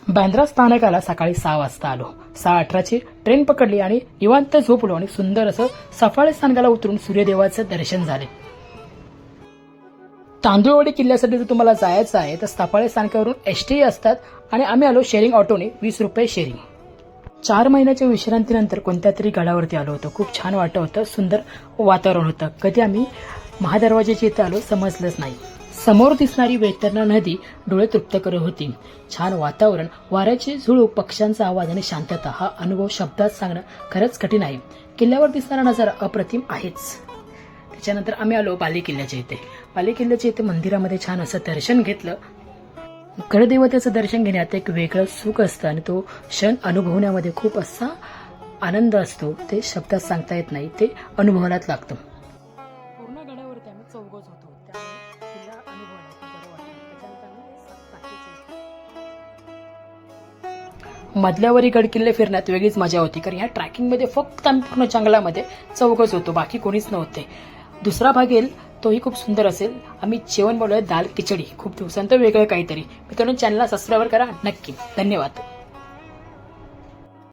बांद्रा स्थानकाला सकाळी 6 वाजता आलो. 6:18ची ट्रेन पकडली आणि निवांत झोपलो आणि सुंदर असं सफाळे स्थानकाला उतरून सूर्यदेवाचं दर्शन झाले. तांदूळवाडी किल्ल्यासाठी जर तुम्हाला जायचं आहे तर सफाळे स्थानकावरून एसटी असतात आणि आम्ही आलो शेअरिंग ऑटोने. 20 रुपये शेअरिंग. 4 महिन्याच्या विश्रांतीनंतर कोणत्या तरी गडावरती आलो होतो. खूप छान वाटत होतं. सुंदर वातावरण होतं. कधी आम्ही महादरवाजाच्या इथं आलो समजलंच नाही. समोर दिसणारी वैतरणा नदी डोळे तृप्त करत होती. छान वातावरण, वाऱ्याची झुळूक, पक्ष्यांचा आवाज आणि शांतता. हा अनुभव शब्दात सांगणं खरंच कठीण आहे. किल्ल्यावर दिसणारा नजारा अप्रतिम आहेच. त्याच्यानंतर आम्ही आलो बाले किल्ल्याच्या इथे. बाले किल्ल्याच्या इथे मंदिरामध्ये छान असं दर्शन घेतलं. गडदेवतेचं दर्शन घेण्यात एक वेगळं सुख असतं आणि तो क्षण अनुभवण्यामध्ये खूप असा आनंद असतो. ते शब्दात सांगता येत नाही, ते अनुभवायलाच लागतं. पूर्ण गडावरती आम्ही चौघच होतो. त्यामुळे किल्ला अनुभवायला खूप बरं वाटलं. त्याच्यानंतर आम्ही मधल्यावरी गड किल्ले फिरण्यात वेगळीच मजा होती. कारण ह्या ट्रॅकिंगमध्ये फक्त आम्ही पूर्ण जंगलामध्ये चौघच होतो, बाकी कोणीच नव्हते. दुसरा भाग येईल तोही खूप सुंदर असेल. आम्ही जेवण बनवलंय दाल खिचडी. खूप दिवसांतर वेगळं काहीतरी. मित्रांनो, चॅनलला सबस्क्राईब करा नक्की. धन्यवाद.